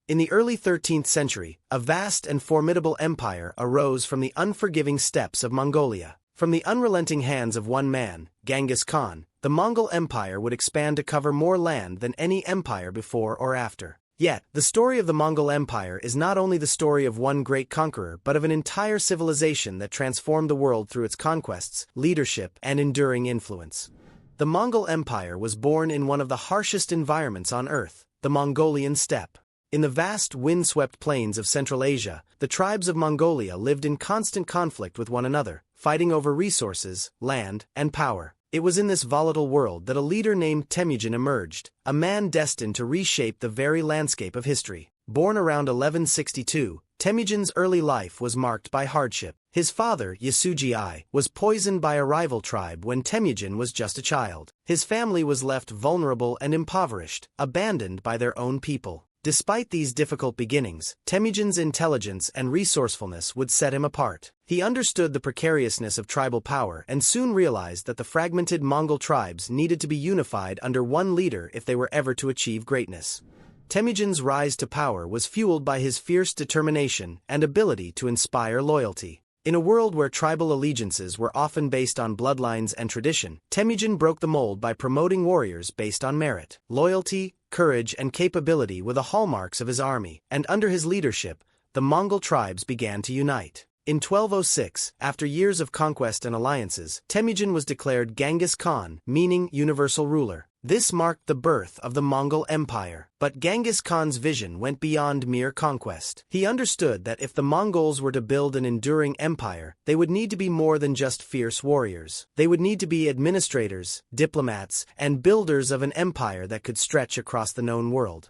In the early 13th century, a vast and formidable empire arose from the unforgiving steppes of Mongolia. From the unrelenting hands of one man, Genghis Khan, the Mongol Empire would expand to cover more land than any empire before or after. Yet, the story of the Mongol Empire is not only the story of one great conqueror but of an entire civilization that transformed the world through its conquests, leadership, and enduring influence. The Mongol Empire was born in one of the harshest environments on Earth, the Mongolian steppe. In the vast, wind-swept plains of Central Asia, the tribes of Mongolia lived in constant conflict with one another, fighting over resources, land, and power. It was in this volatile world that a leader named Temujin emerged, a man destined to reshape the very landscape of history. Born around 1162, Temujin's early life was marked by hardship. His father, Yasuji I, was poisoned by a rival tribe when Temujin was just a child. His family was left vulnerable and impoverished, abandoned by their own people. Despite these difficult beginnings, Temujin's intelligence and resourcefulness would set him apart. He understood the precariousness of tribal power and soon realized that the fragmented Mongol tribes needed to be unified under one leader if they were ever to achieve greatness. Temujin's rise to power was fueled by his fierce determination and ability to inspire loyalty. In a world where tribal allegiances were often based on bloodlines and tradition, Temujin broke the mold by promoting warriors based on merit. Loyalty, courage, and capability were the hallmarks of his army, and under his leadership, the Mongol tribes began to unite. In 1206, after years of conquest and alliances, Temujin was declared Genghis Khan, meaning universal ruler. This marked the birth of the Mongol Empire. But Genghis Khan's vision went beyond mere conquest. He understood that if the Mongols were to build an enduring empire, they would need to be more than just fierce warriors. They would need to be administrators, diplomats, and builders of an empire that could stretch across the known world.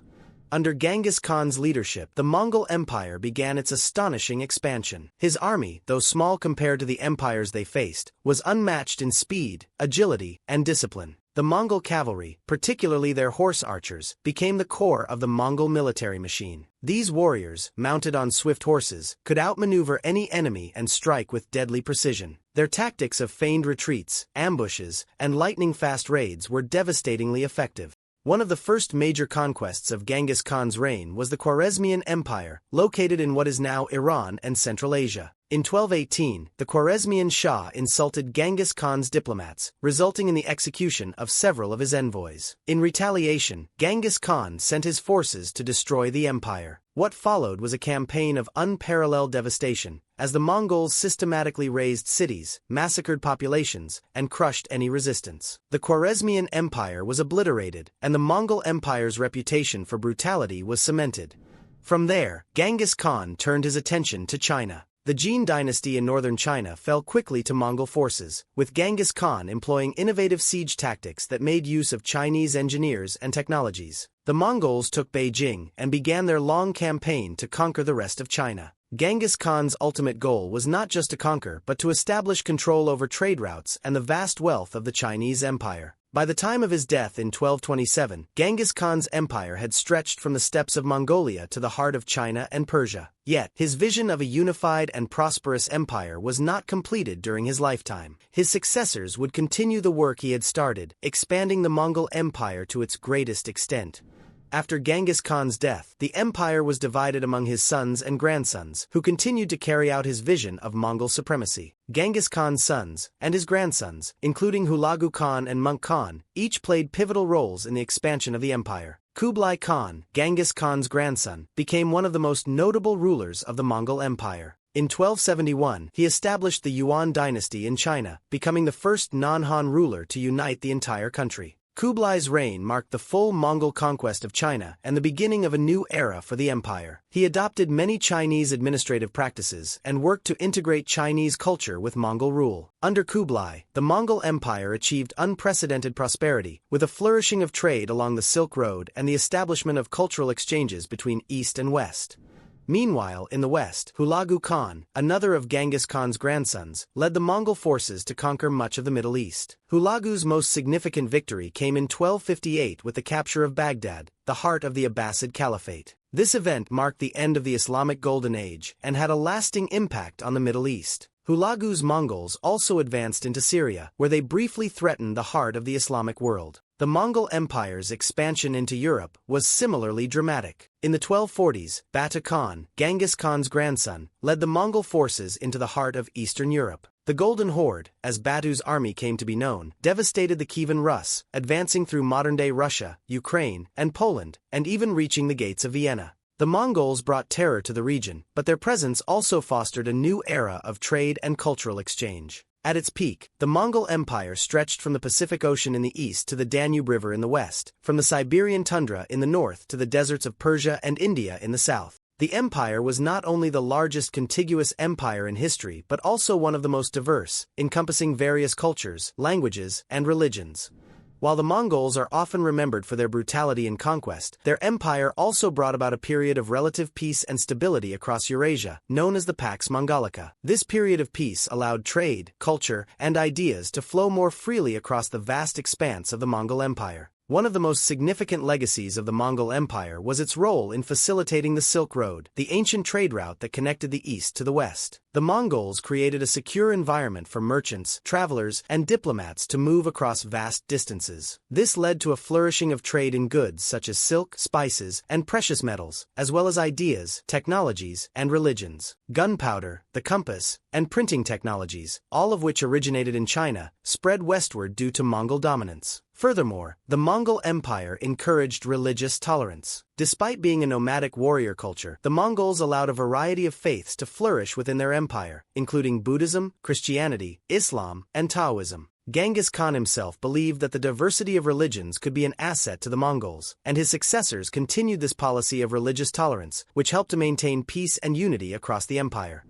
Under Genghis Khan's leadership, the Mongol Empire began its astonishing expansion. His army, though small compared to the empires they faced, was unmatched in speed, agility, and discipline. The Mongol cavalry, particularly their horse archers, became the core of the Mongol military machine. These warriors, mounted on swift horses, could outmaneuver any enemy and strike with deadly precision. Their tactics of feigned retreats, ambushes, and lightning-fast raids were devastatingly effective. One of the first major conquests of Genghis Khan's reign was the Khwarezmian Empire, located in what is now Iran and Central Asia. In 1218, the Khwarezmian Shah insulted Genghis Khan's diplomats, resulting in the execution of several of his envoys. In retaliation, Genghis Khan sent his forces to destroy the empire. What followed was a campaign of unparalleled devastation, as the Mongols systematically razed cities, massacred populations, and crushed any resistance. The Khwarezmian Empire was obliterated, and the Mongol Empire's reputation for brutality was cemented. From there, Genghis Khan turned his attention to China. The Jin dynasty in northern China fell quickly to Mongol forces, with Genghis Khan employing innovative siege tactics that made use of Chinese engineers and technologies. The Mongols took Beijing and began their long campaign to conquer the rest of China. Genghis Khan's ultimate goal was not just to conquer but to establish control over trade routes and the vast wealth of the Chinese Empire. By the time of his death in 1227, Genghis Khan's empire had stretched from the steppes of Mongolia to the heart of China and Persia. Yet, his vision of a unified and prosperous empire was not completed during his lifetime. His successors would continue the work he had started, expanding the Mongol Empire to its greatest extent. After Genghis Khan's death, the empire was divided among his sons and grandsons, who continued to carry out his vision of Mongol supremacy. Genghis Khan's sons, and his grandsons, including Hulagu Khan and Munk Khan, each played pivotal roles in the expansion of the empire. Kublai Khan, Genghis Khan's grandson, became one of the most notable rulers of the Mongol Empire. In 1271, he established the Yuan dynasty in China, becoming the first non-Han ruler to unite the entire country. Kublai's reign marked the full Mongol conquest of China and the beginning of a new era for the empire. He adopted many Chinese administrative practices and worked to integrate Chinese culture with Mongol rule. Under Kublai, the Mongol Empire achieved unprecedented prosperity, with a flourishing of trade along the Silk Road and the establishment of cultural exchanges between East and West. Meanwhile, in the west, Hulagu Khan, another of Genghis Khan's grandsons, led the Mongol forces to conquer much of the Middle East. Hulagu's most significant victory came in 1258 with the capture of Baghdad, the heart of the Abbasid Caliphate. This event marked the end of the Islamic Golden Age and had a lasting impact on the Middle East. Hulagu's Mongols also advanced into Syria, where they briefly threatened the heart of the Islamic world. The Mongol Empire's expansion into Europe was similarly dramatic. In the 1240s, Batu Khan, Genghis Khan's grandson, led the Mongol forces into the heart of Eastern Europe. The Golden Horde, as Batu's army came to be known, devastated the Kievan Rus, advancing through modern-day Russia, Ukraine, and Poland, and even reaching the gates of Vienna. The Mongols brought terror to the region, but their presence also fostered a new era of trade and cultural exchange. At its peak, the Mongol Empire stretched from the Pacific Ocean in the east to the Danube River in the west, from the Siberian tundra in the north to the deserts of Persia and India in the south. The empire was not only the largest contiguous empire in history but also one of the most diverse, encompassing various cultures, languages, and religions. While the Mongols are often remembered for their brutality and conquest, their empire also brought about a period of relative peace and stability across Eurasia, known as the Pax Mongolica. This period of peace allowed trade, culture, and ideas to flow more freely across the vast expanse of the Mongol Empire. One of the most significant legacies of the Mongol Empire was its role in facilitating the Silk Road, the ancient trade route that connected the east to the west. The Mongols created a secure environment for merchants, travelers, and diplomats to move across vast distances. This led to a flourishing of trade in goods such as silk, spices, and precious metals, as well as ideas, technologies, and religions. Gunpowder, the compass, and printing technologies, all of which originated in China, spread westward due to Mongol dominance. Furthermore, the Mongol Empire encouraged religious tolerance. Despite being a nomadic warrior culture, the Mongols allowed a variety of faiths to flourish within their empire, including Buddhism, Christianity, Islam, and Taoism. Genghis Khan himself believed that the diversity of religions could be an asset to the Mongols, and his successors continued this policy of religious tolerance, which helped to maintain peace and unity across the empire.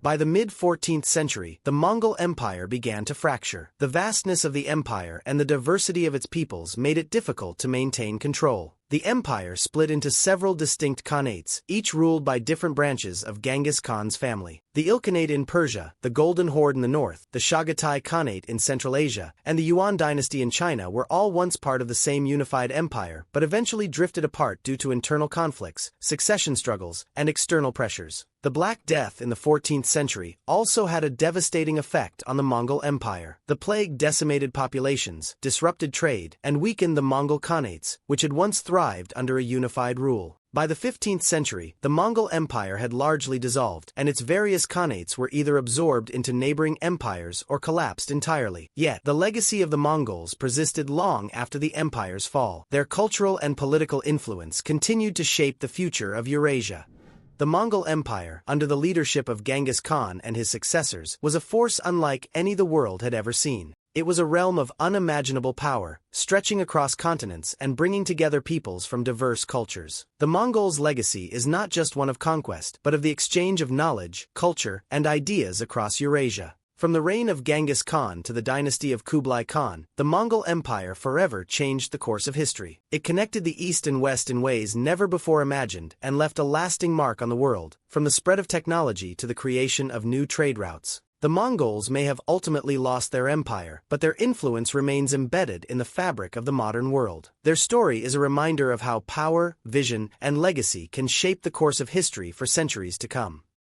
By the mid-14th century, the Mongol Empire began to fracture. The vastness of the empire and the diversity of its peoples made it difficult to maintain control. The empire split into several distinct khanates, each ruled by different branches of Genghis Khan's family. The Ilkhanate in Persia, the Golden Horde in the north, the Chagatai Khanate in Central Asia, and the Yuan dynasty in China were all once part of the same unified empire, but eventually drifted apart due to internal conflicts, succession struggles, and external pressures. The Black Death in the 14th century also had a devastating effect on the Mongol Empire. The plague decimated populations, disrupted trade, and weakened the Mongol khanates, which had once thrived under a unified rule. By the 15th century, the Mongol Empire had largely dissolved, and its various khanates were either absorbed into neighboring empires or collapsed entirely. Yet, the legacy of the Mongols persisted long after the empire's fall. Their cultural and political influence continued to shape the future of Eurasia. The Mongol Empire, under the leadership of Genghis Khan and his successors, was a force unlike any the world had ever seen. It was a realm of unimaginable power, stretching across continents and bringing together peoples from diverse cultures. The Mongols' legacy is not just one of conquest, but of the exchange of knowledge, culture, and ideas across Eurasia. From the reign of Genghis Khan to the dynasty of Kublai Khan, the Mongol Empire forever changed the course of history. It connected the East and West in ways never before imagined and left a lasting mark on the world, from the spread of technology to the creation of new trade routes. The Mongols may have ultimately lost their empire, but their influence remains embedded in the fabric of the modern world. Their story is a reminder of how power, vision, and legacy can shape the course of history for centuries to come.